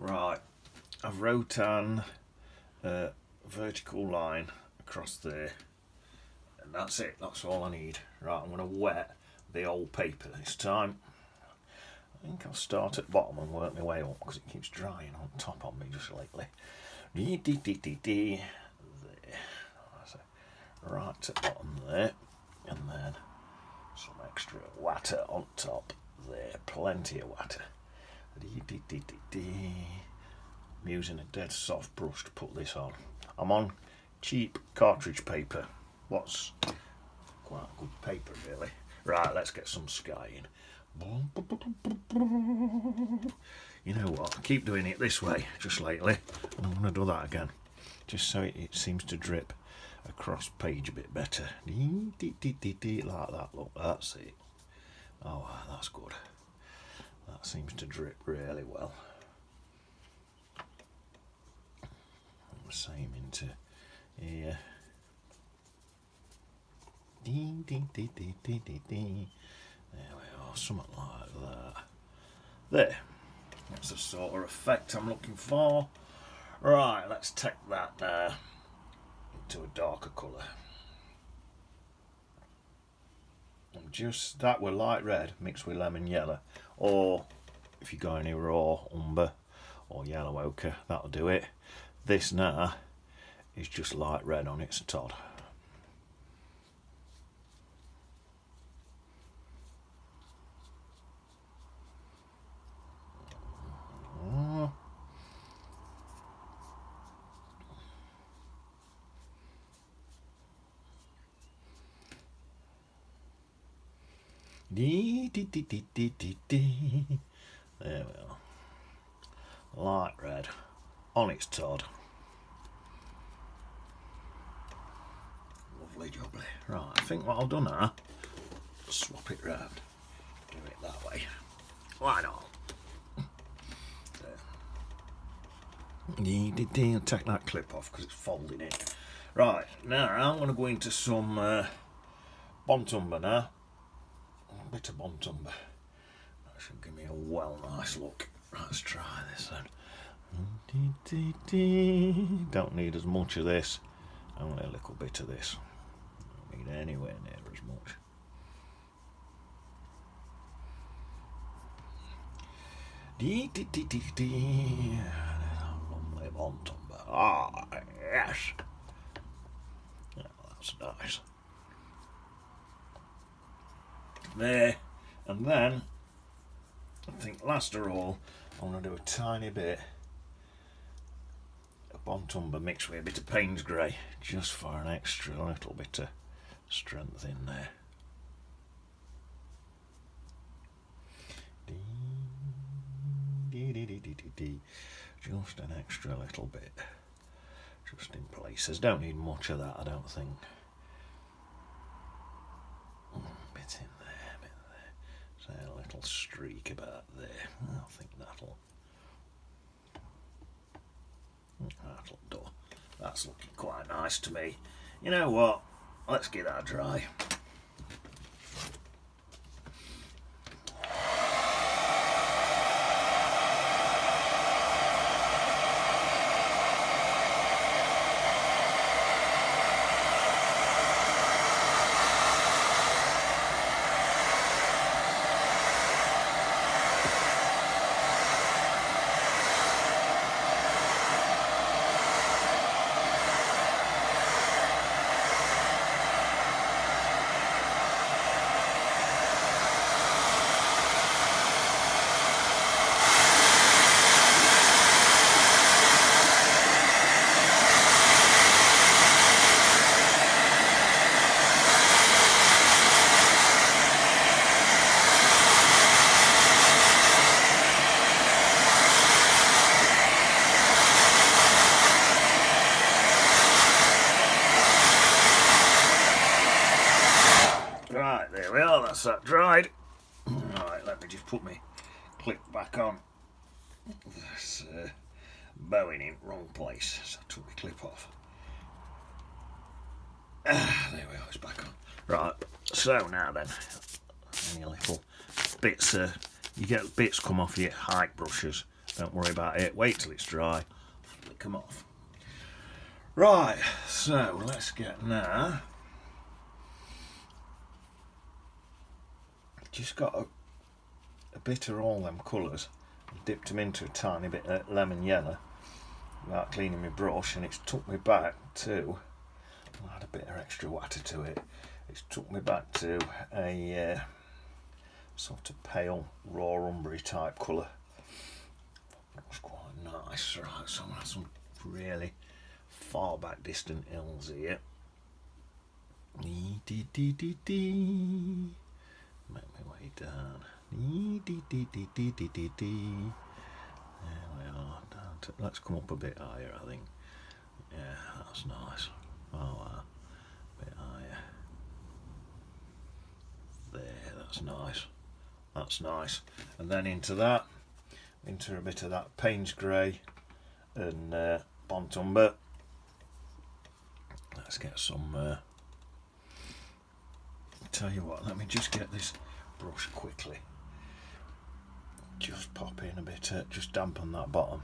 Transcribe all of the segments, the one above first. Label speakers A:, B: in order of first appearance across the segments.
A: Right, I've wrote an vertical line across there, and that's it, that's all I need. Right, I'm going to wet the old paper this time. I think I'll start at the bottom and work my way up because it keeps drying on top on me just lately. There. Right at the bottom there, and then some extra water on top there, plenty of water. I'm using a dead soft brush to put this on. I'm on cheap cartridge paper. What's quite good paper really. Right, let's get some sky in. You know what, I keep doing it this way just lately, and I'm going to do that again just so it seems to drip across page a bit better. Like that, look, that's it. Oh, that's good. That seems to drip really well. The same into here. There we are, something like that. There. That's the sort of effect I'm looking for. Right, let's take that now into a darker colour. And just that with light red mixed with lemon yellow, or if you got any raw umber or yellow ochre, that'll do it. This now is just light red on its Todd. There we are. Light red on its Todd. Lovely jubbly. Right, I think what I'll do now, swap it round. Do it that way. Why not? I'll take that clip off because it's folding it. Right, now I'm going to go into some Bontumber now. A bit of Bontumber. That should give me a well nice look. Let's try this then. Don't need as much of this, only a little bit of this. Don't need anywhere near as much. Lovely Bontumber. Ah, yes. Oh, that's nice. There, and then I think last of all I'm going to do a tiny bit of Bontumber mixed with a bit of Payne's Grey, just for an extra little bit of strength in there. Just an extra little bit, just in places. Don't need much of that, I don't think. Bit in there, bit there. Say a little streak about there. I think that'll do. That's looking quite nice to me. You know what? Let's get that dry. Right, there we are, that's that dried. Right, let me just put my clip back on. That's bowing in wrong place, so I took my clip off. There we are, it's back on. Right, so now then, any little bits, you get bits come off your height brushes Don't worry about it. Wait till it's dry. Flick them off. Right, so let's get now. Just got a bit of all them colours. Dipped them into a tiny bit of lemon yellow without cleaning my brush, and it's took me back to, I had a bit of extra water to it, it's took me back to a sort of pale raw umbery type colour. That's quite nice. Right, so I'm going to have some really far back distant hills here. Make my way down. There we are. Let's come up a bit higher, I think. Yeah, that's nice. Oh, a bit higher. There, that's nice. That's nice. And then into that, into a bit of that Payne's Grey and Burnt Umber. Let's get some. Tell you what, let me just get this brush quickly. Just pop in a bit, just dampen that bottom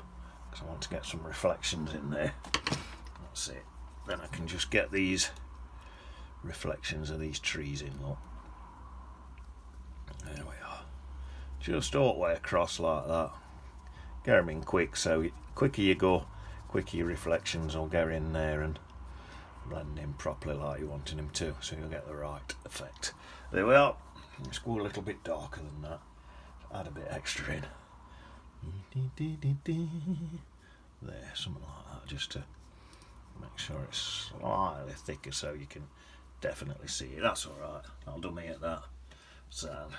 A: because I want to get some reflections in there. That's it. Then I can just get these reflections of these trees in. Look, there we are. Just all the way across like that. Get them in quick, so quicker you go, quicker your reflections will get in there and blend in properly like you're wanting them to, so you'll get the right effect. There we are. Let's go a little bit darker than that. Add a bit extra in. There, something like that, just to make sure it's slightly thicker so you can definitely see it. That's alright, I'll do me at that. So,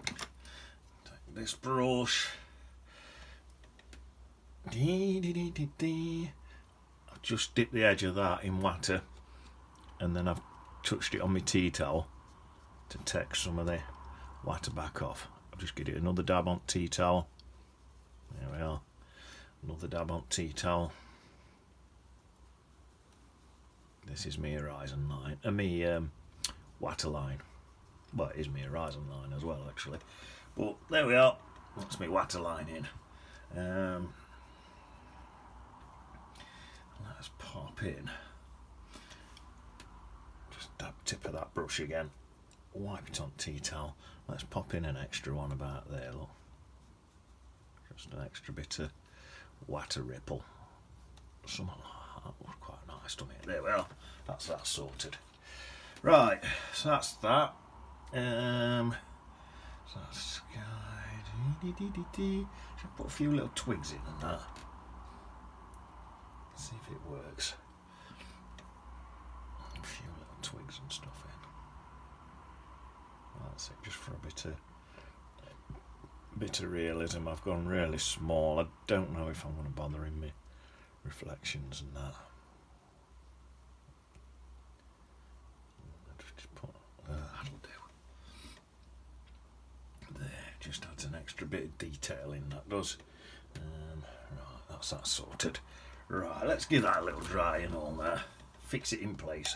A: take this brush. I've just dipped the edge of that in water and then I've touched it on my tea towel to take some of the water back off. I'll just get it another dab on tea towel. There we are. Another dab on tea towel. This is my horizon line. Me water line. Well, it is my horizon line as well, actually. But there we are. That's my water line in. Let's pop in. Just dab tip of that brush again. Wipe it on tea towel. Let's pop in an extra one about there, look. Just an extra bit of water ripple. Something like that was quite nice, doesn't it? There we are. That's that sorted. Right, so that's that. So that's sky. Should put a few little twigs in and that. See if it works. A few little twigs and stuff in. That's it, just for a bit of realism. I've gone really small. I don't know if I'm going to bother in my reflections and that. Just put, that'll do. There, just adds an extra bit of detail in, that does. Right, that's that sorted. Right, let's give that a little dry and all there. Fix it in place.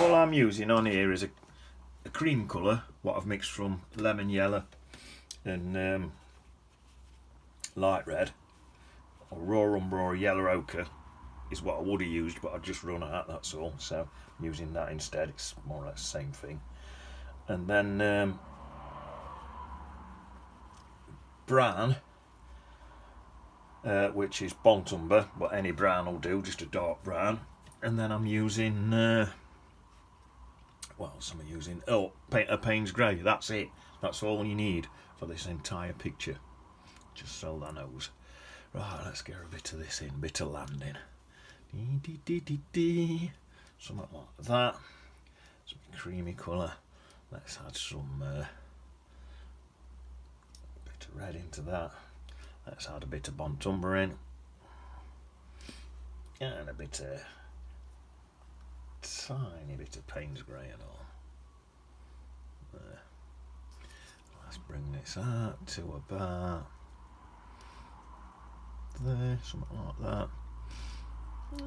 A: All I'm using on here is a cream colour, what I've mixed from lemon yellow and light red, or raw umber or yellow ochre is what I would have used, but I've just run out, that's all. So I'm using that instead. It's more or less the same thing. And then brown, which is burnt umber, but any brown will do, just a dark brown. And then I'm using what else am I using? Oh, a Payne's Grey. That's it. That's all you need for this entire picture. Just so that knows. Right, let's get a bit of this in, bit of land in. Something like that. Some creamy colour. Let's add some bit of red into that. Let's add a bit of burnt umber in. And a bit of tiny bit of Payne's Grey and all. bring this out to about there, something like that.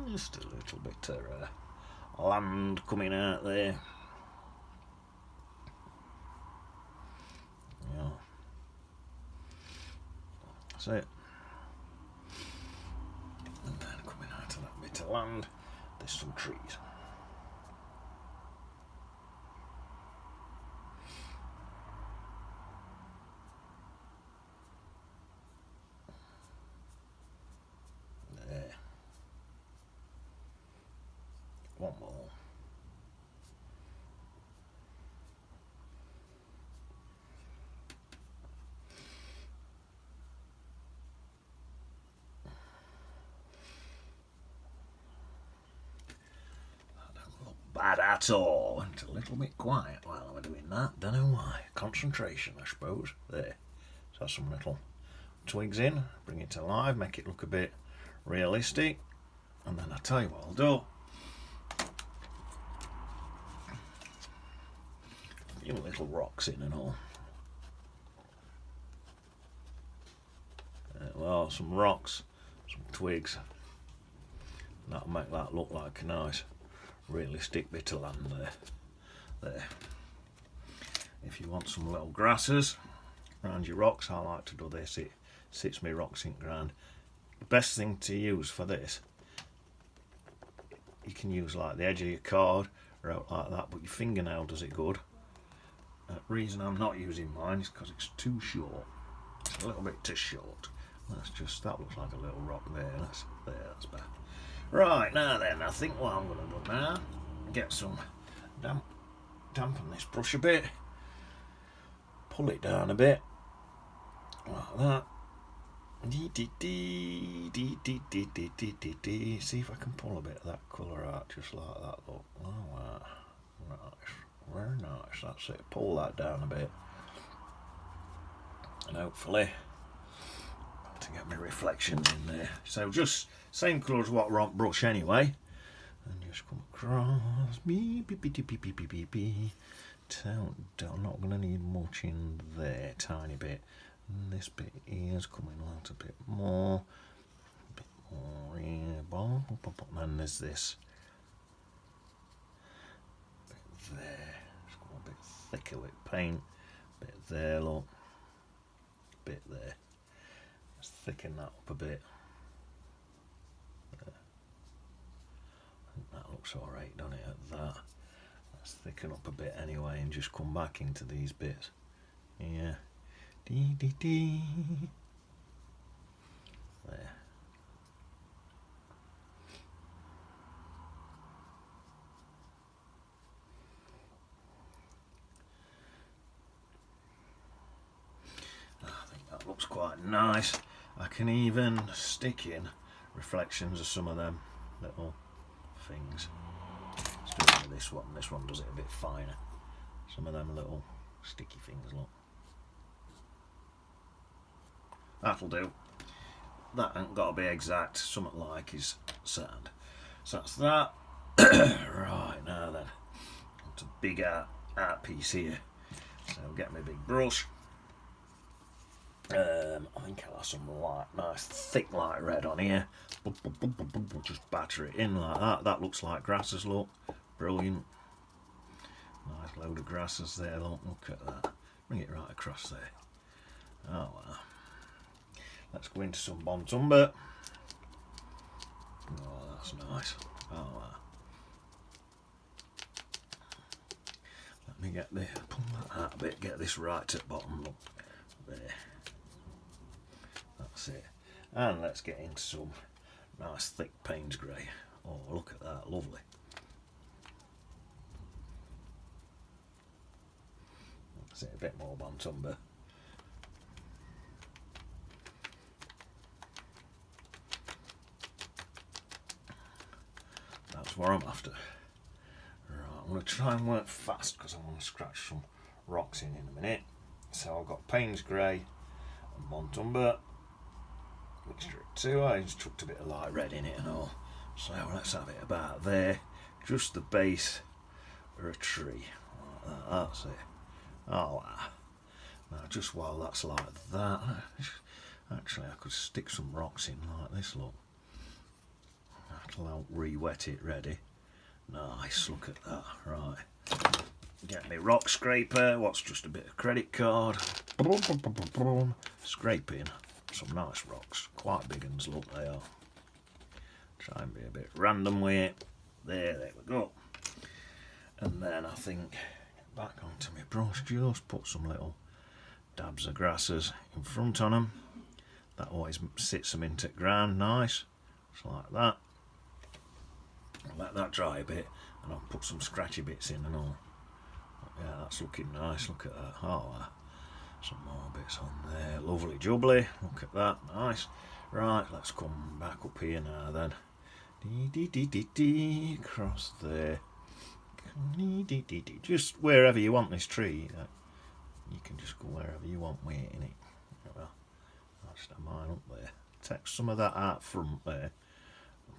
A: Just a little bit of land coming out there. Yeah, that's it. And then coming out of that bit of land, there's some trees. There. One more. Bad at all. It's a little bit quiet while I'm doing that. Don't know why. Concentration, I suppose. There. So some little twigs in, bring it to life, make it look a bit realistic. And then I tell you what I'll do. A few little rocks in and all. Well, some rocks, some twigs. That'll make that look like a nice realistic bit of land there. If you want some little grasses around your rocks, I like to do this. It sits me rocks in ground. The best thing to use for this, you can use like the edge of your card or out like that, but your fingernail does it good. The reason I'm not using mine is because it's too short. It's a little bit too short. That looks like a little rock there. That's bad. Right, now then, I think what I'm going to do now, get some dampen this brush a bit, pull it down a bit, like that. See if I can pull a bit of that colour out, just like that, look. Oh, wow. Nice, very nice, that's it. Pull that down a bit, and hopefully to get my reflections in there. So just same colour as what we're on brush anyway, and just come across. Beep, beep, beep, beep, beep, beep, beep, beep. I'm not going to need much in there, tiny bit. And this bit is coming out a bit more, yeah. And then there's this bit there. Just go a bit thicker with paint. Bit there, look. Bit there. Let's thicken that up a bit. There. I think that looks alright, doesn't it, at that? Let's thicken up a bit anyway and just come back into these bits. Yeah. Dee dee dee. There. I think that looks quite nice. I can even stick in reflections of some of them little things. Let's do it with this one. This one does it a bit finer. Some of them little sticky things, look. That'll do. That ain't got to be exact. Something like his sound. So that's that. Right, now then. It's a big art piece here. So I'll get my big brush. I think I'll have some nice thick light red on here. Just batter it in like that. That looks like grasses, look. Brilliant. Nice load of grasses there, look at that. Bring it right across there. Oh wow. Let's go into some Bontumber. Oh, that's nice. Oh wow. Let me pull that out a bit, get this right at bottom, look. There. That's it. And let's get into some nice thick Payne's grey. Oh, look at that, lovely. That's it, a bit more Bontumber. That's what I'm after. Right, I'm going to try and work fast because I want to scratch some rocks in a minute. So I've got Payne's grey and Bontumber. Mixture of two. I just chucked a bit of light red in it and all. So let's have it about there. Just the base of a tree. Like that, that's it. Oh wow. Now just while that's like that, actually I could stick some rocks in like this, look. That'll help re-wet it ready. Nice, look at that. Right, get me rock scraper. What's just a bit of credit card. Scraping some nice rocks. Quite big ones, look, they are. Try and be a bit random with it. There we go. And then I think, back onto my brush, just put some little dabs of grasses in front on them. That always sits them into the ground nice. Just like that. Let that dry a bit, and I'll put some scratchy bits in and all. Yeah, that's looking nice. Look at that. Oh, some more bits on there. Lovely jubbly. Look at that. Nice. Right, let's come back up here now then. Across there. Just wherever you want this tree. You can just go wherever you want with it in it. Well, I'll just have mine up there. Take some of that out front there.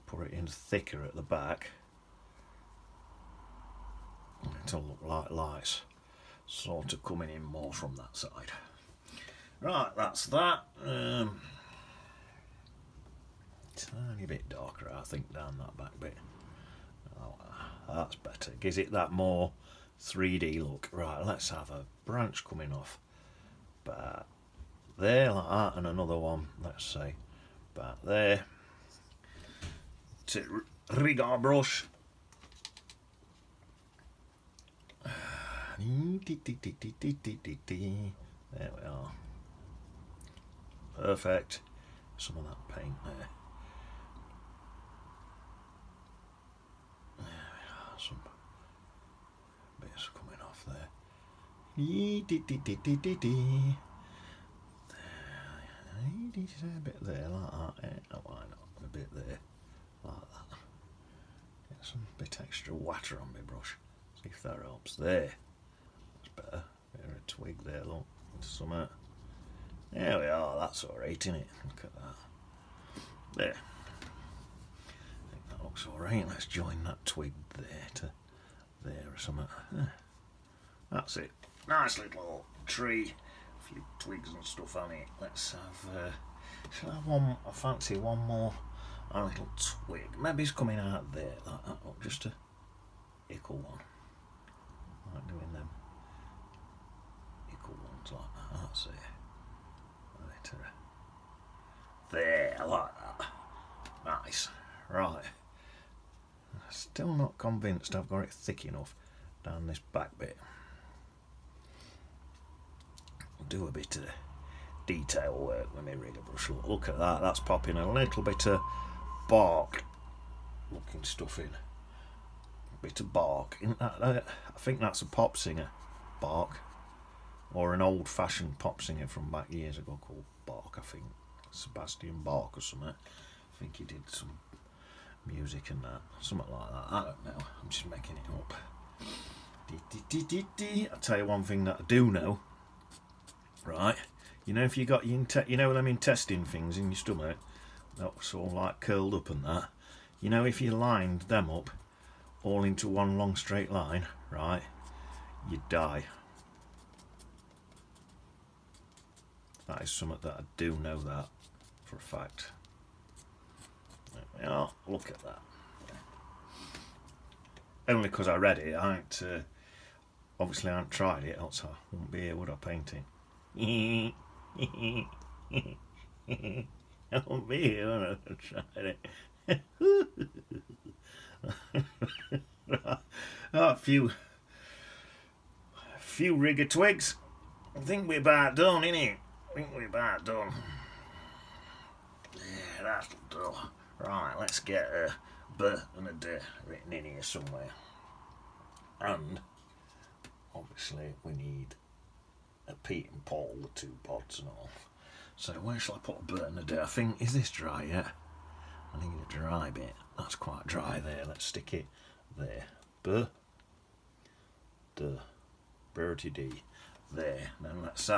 A: Put it in thicker at the back. It'll look like lights sort of coming in more from that side. Right, that's that. Tiny bit darker, I think, down that back bit. Oh, that's better. Gives it that more 3D look. Right, let's have a branch coming off. Back there, like that, and another one, let's say, back there. To rig our brush. There we are. Perfect. Some of that paint there. There we are. Some bits coming off there. A bit there, like that. Yeah, why not? A bit there. Like that. Get some bit extra water on my brush. See if that helps. There. That's better. Bit of a twig there, look. Some. There we are. That's alright, isn't it? Look at that. There. I think that looks alright. Let's join that twig there to there or something. That's it. Nice little tree. A few twigs and stuff on it. Let's have. Shall I have one? I fancy one more. A little twig. Maybe it's coming out there like that. Look, just a ickle one. I like doing them ickle ones like that. That's it. Right. There, I like that. Nice. Right. Still not convinced I've got it thick enough down this back bit. I'll do a bit of detail work with my rigger brush. Look at that. That's popping a little bit of bark looking stuff in. A bit of bark. I think that's a pop singer, Bark, or an old-fashioned pop singer from back years ago called Bark. I think Sebastian Bach or something. I think he did some music and that, something like that. I don't know. I'm just making it up. I'll tell you one thing that I do know. Right, you know if you got your them intestine things in your stomach, that's all like curled up and that. You know if you lined them up all into one long straight line, right, you'd die. That is something that I do know that for a fact. There we are. Look at that. Only because I read it. Obviously I haven't tried it, else I wouldn't be here, would I, painting? I won't be here, would I, tried it. A few rigger twigs. I think we're about done, innit? Yeah, that'll do. Right, let's get a B and a D written in here somewhere. And obviously we need a Pete and Paul, the 2 pods and all. So where shall I put a B and a D? I think, is this dry yet? I need a dry bit. That's quite dry there. Let's stick it there. B, D, Bertie D. There. Then let's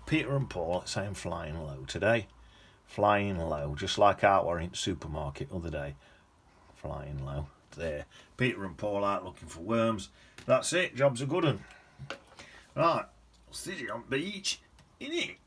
A: Peter and Paul, let's say I'm flying low today. Flying low, just like out were in the supermarket the other day. Flying low. There. Peter and Paul out looking for worms. That's it. Job's a good one. Right. See you on the beach. in it.